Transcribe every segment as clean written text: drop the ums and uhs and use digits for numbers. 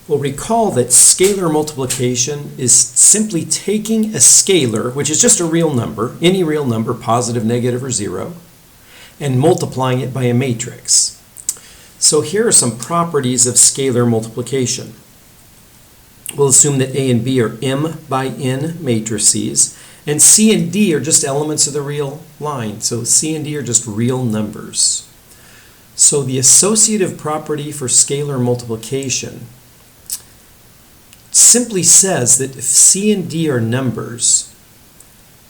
Well, recall that scalar multiplication is simply taking a scalar, which is just a real number, any real number, positive, negative, or zero, and multiplying it by a matrix. So here are some properties of scalar multiplication. We'll assume that A and B are m by n matrices, and C and D are just elements of the real line. So C and D are just real numbers. So the associative property for scalar multiplication simply says that if C and D are numbers,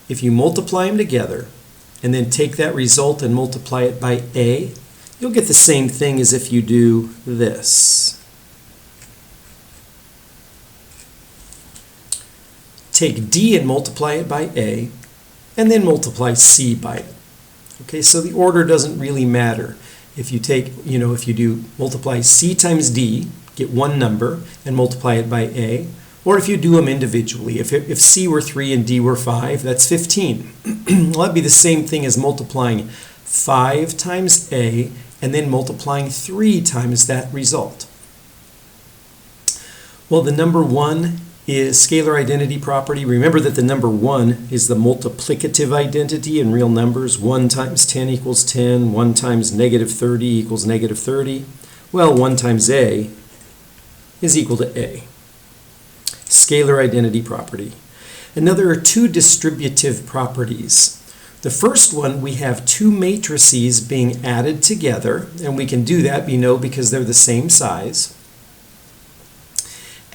if you multiply them together and then take that result and multiply it by A, you'll get the same thing as if you do this. Take D and multiply it by A, and then multiply C by it. Okay, so the order doesn't really matter. If you take, if you do multiply C times D, get one number and multiply it by A, or if you do them individually. If C were 3 and D were 5, that's 15. Well, that'd be the same thing as multiplying 5 times A and then multiplying 3 times that result. Well, the number 1 is scalar identity property. Remember that the number 1 is the multiplicative identity in real numbers. 1 times 10 equals 10. 1 times negative 30 equals negative 30. Well, 1 times A is equal to A. Scalar identity property. And now there are two distributive properties. The first one, we have two matrices being added together, and we can do that, because they're the same size.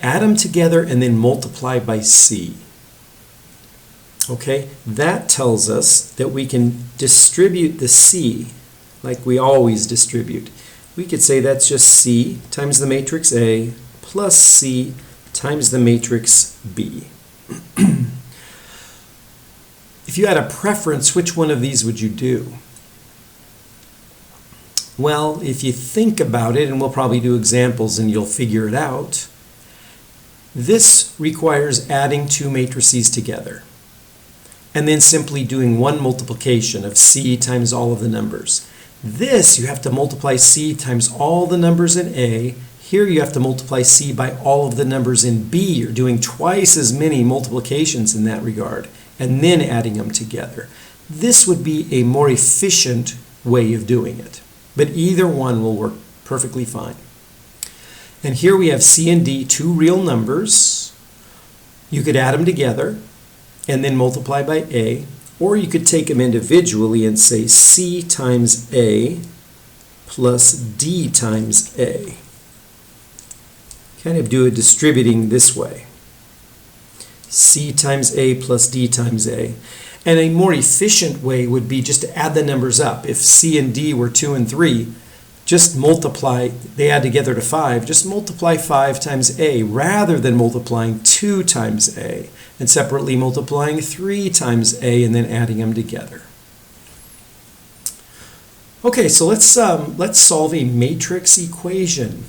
Add them together and then multiply by C. Okay, that tells us that we can distribute the C like we always distribute. We could say that's just C times the matrix A plus C times the matrix B. If you had a preference, which one of these would you do? Well, if you think about it, and we'll probably do examples and you'll figure it out, this requires adding two matrices together and then simply doing one multiplication of C times all of the numbers. This, you have to multiply C times all the numbers in A. Here you have to multiply C by all of the numbers in B. You're doing twice as many multiplications in that regard, and then adding them together. This would be a more efficient way of doing it, but either one will work perfectly fine. And here we have C and D, two real numbers. You could add them together and then multiply by A, or you could take them individually and say C times A plus D times A. Kind of do a distributing this way. C times A plus D times A. And a more efficient way would be just to add the numbers up. If C and D were 2 and 3, just multiply, they add together to 5, just multiply 5 times A rather than multiplying 2 times A and separately multiplying 3 times A and then adding them together. Okay, so let's solve a matrix equation.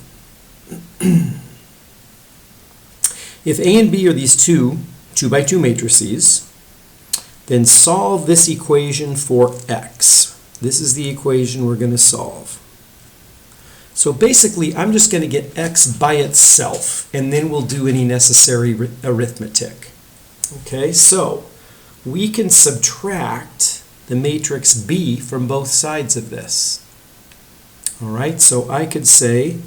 If A and B are these two 2x2 matrices, then solve this equation for x. This is the equation we're going to solve. So basically, I'm just going to get x by itself, and then we'll do any necessary arithmetic. Okay, so we can subtract the matrix B from both sides of this. All right, so I could say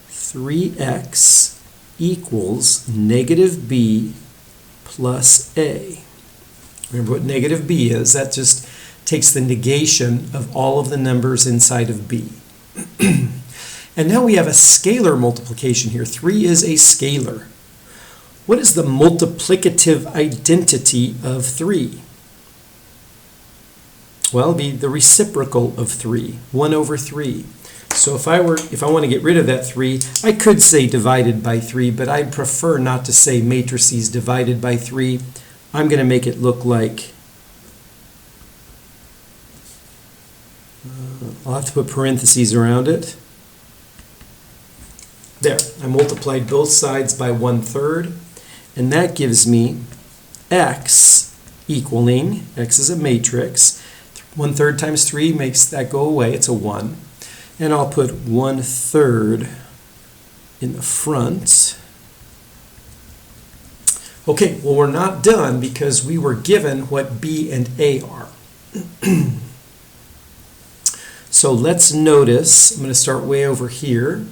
3x equals negative B plus A. Remember what negative B is? That just takes the negation of all of the numbers inside of B. And now we have a scalar multiplication here. 3 is a scalar. What is the multiplicative identity of 3? Well, it'd be the reciprocal of 3, 1 over 3. So if I want to get rid of that 3, I could say divided by 3, but I'd prefer not to say matrices divided by 3. I'm going to make it look like, I'll have to put parentheses around it. There, I multiplied both sides by 1/3, and that gives me x equaling, x is a matrix, 1/3 times 3 makes that go away, it's a 1. And I'll put 1/3 in the front, Okay, well, we're not done because we were given what B and A are. So let's notice, I'm going to start way over here,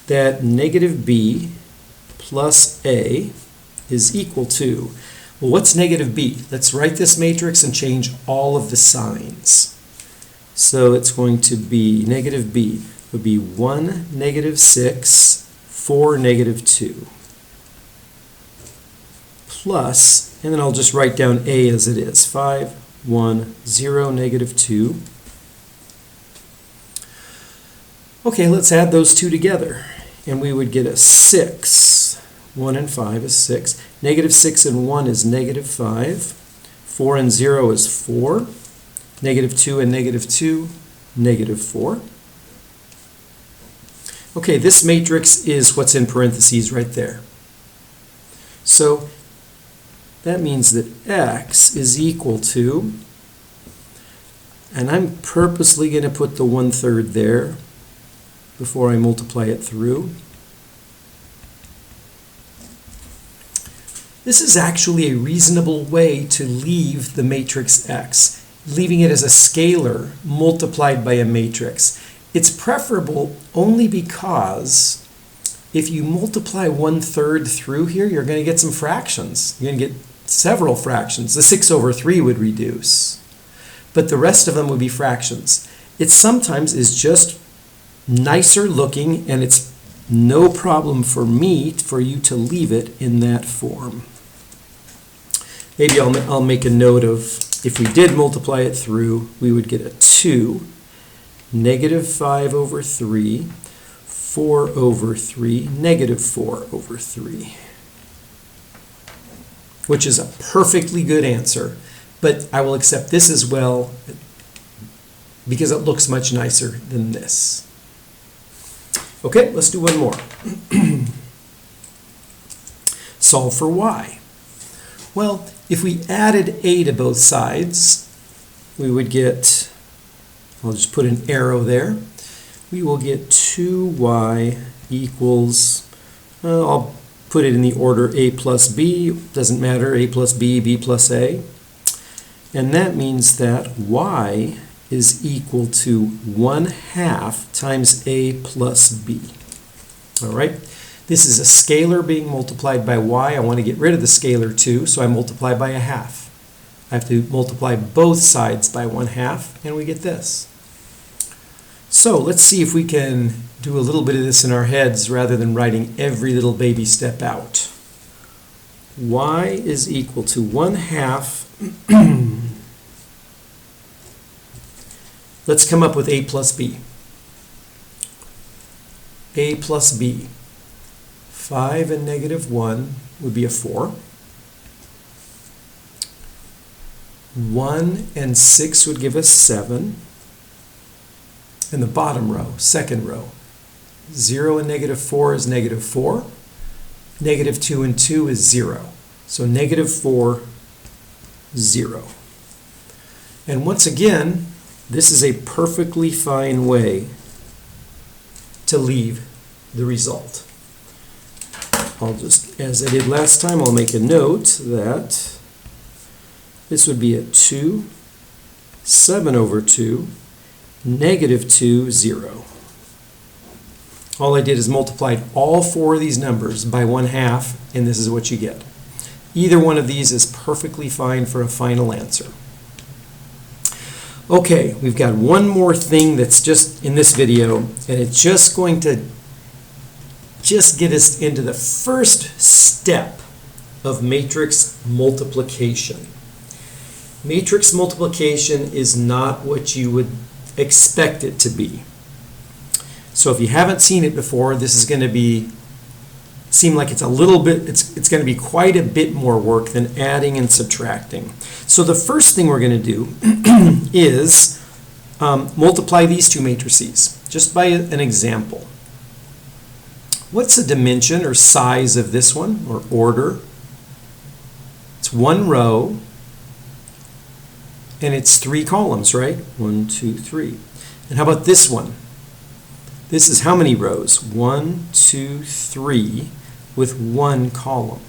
that negative B plus A is equal to, well, what's negative B? Let's write this matrix and change all of the signs. So it's going to be, negative B would be 1, negative 6, 4, negative 2. Plus, and then I'll just write down A as it is, 5, 1, 0, negative 2. Okay, let's add those two together, and we would get a 6. 1 and 5 is 6. Negative 6 and 1 is negative 5. 4 and 0 is 4. Negative 2 and negative 2, negative 4. Okay, this matrix is what's in parentheses right there. So that means that X is equal to, and I'm purposely going to put the 1/3 there before I multiply it through. This is actually a reasonable way to leave the matrix X, leaving it as a scalar multiplied by a matrix. It's preferable only because if you multiply 1/3 through here, you're going to get some fractions. You're going to get several fractions. The 6/3 would reduce, but the rest of them would be fractions. It sometimes is just nicer looking, and it's no problem for me, for you to leave it in that form. Maybe I'll make a note of, if we did multiply it through, we would get a 2, negative 5/3, 4/3, negative 4/3, which is a perfectly good answer, but I will accept this as well because it looks much nicer than this. Okay, let's do one more. Solve for y. Well, if we added a to both sides, we would get, I'll just put an arrow there, we will get 2y equals, I'll put it in the order a plus b, doesn't matter, a plus b, b plus a, and that means that y is equal to 1/2 times a plus b. All right, this is a scalar being multiplied by y. I want to get rid of the scalar too, so I multiply by 1/2. I have to multiply both sides by 1/2, and we get this. So let's see if we can do a little bit of this in our heads rather than writing every little baby step out. Y is equal to 1/2. Let's come up with a plus b. A plus b. 5 and negative 1 would be a 4. 1 and 6 would give us 7. In the bottom row, second row, 0 and negative 4 is negative 4. Negative 2 and 2 is 0. So negative 4, 0. And once again, this is a perfectly fine way to leave the result. I'll just, as I did last time, I'll make a note that this would be a 2, 7/2, negative 2, 0. All I did is multiplied all four of these numbers by 1/2, and this is what you get. Either one of these is perfectly fine for a final answer. Okay, we've got one more thing that's just in this video, and it's just going to get us into the first step of matrix multiplication. Matrix multiplication is not what you would expect it to be. So if you haven't seen it before, this is going to seem like it's a little bit, it's going to be quite a bit more work than adding and subtracting. So the first thing we're going to do is multiply these two matrices, just by an example. What's the dimension or size of this one, or order? It's one row, and it's 3 columns, right? 1, 2, 3. And how about this one? This is how many rows? 1, 2, 3 with 1 column.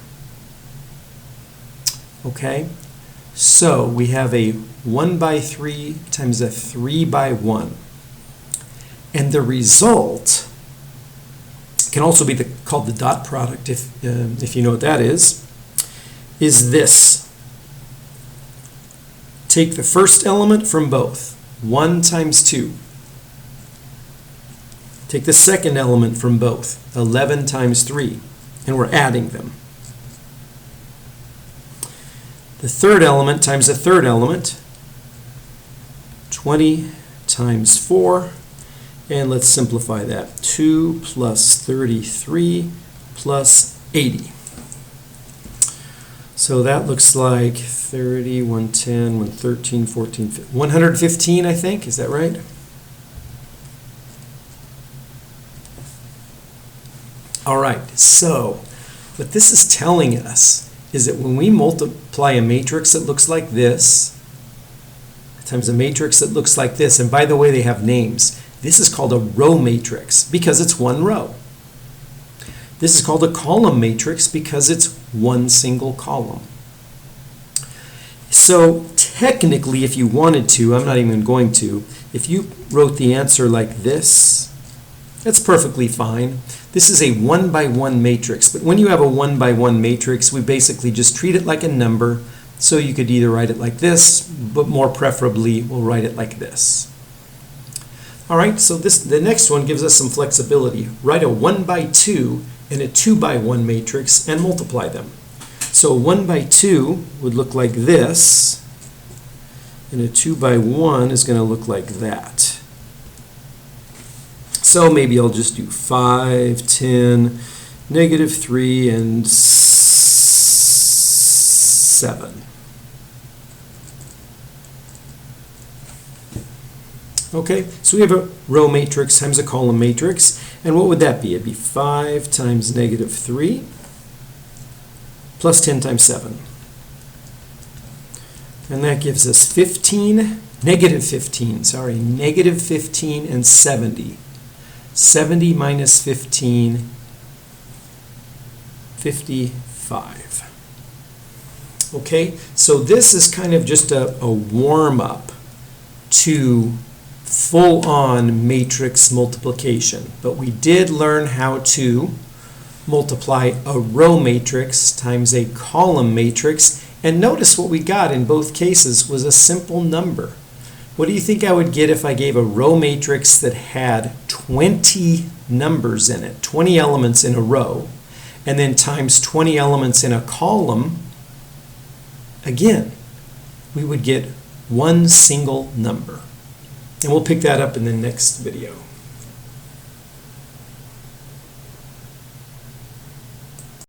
Okay? So we have a 1 by 3 times a 3 by 1. And the result can also be called the dot product, if you know what that is this. Take the first element from both, 1 times 2. Take the second element from both, 11 times 3, and we're adding them. The third element times the third element, 20 times 4, and let's simplify that. 2 plus 33 plus 80. So that looks like 30, 110, 113, 14, 15, 115, I think. Is that right? All right, so what this is telling us is that when we multiply a matrix that looks like this times a matrix that looks like this, and by the way, they have names. This is called a row matrix because it's one row. This is called a column matrix because it's one single column. So technically, if you wanted to, I'm not even going to, if you wrote the answer like this, that's perfectly fine. This is a 1 by 1 matrix, but when you have a 1 by 1 matrix, we basically just treat it like a number, so you could either write it like this, but more preferably, we'll write it like this. All right, so the next one gives us some flexibility. Write a 1 by 2 and a 2 by 1 matrix and multiply them. So 1 by 2 would look like this, and a 2 by 1 is going to look like that. So maybe I'll just do 5, 10, -3, and 7. Okay, so we have a row matrix times a column matrix, and what would that be? It'd be 5 times -3 plus 10 times 7. And that gives us -15 and 70. 70 minus 15, 55. Okay, so this is kind of just a warm-up to full-on matrix multiplication, but we did learn how to multiply a row matrix times a column matrix, and notice what we got in both cases was a simple number. What do you think I would get if I gave a row matrix that had 20 numbers in it, 20 elements in a row, and then times 20 elements in a column? Again, we would get one single number. And we'll pick that up in the next video.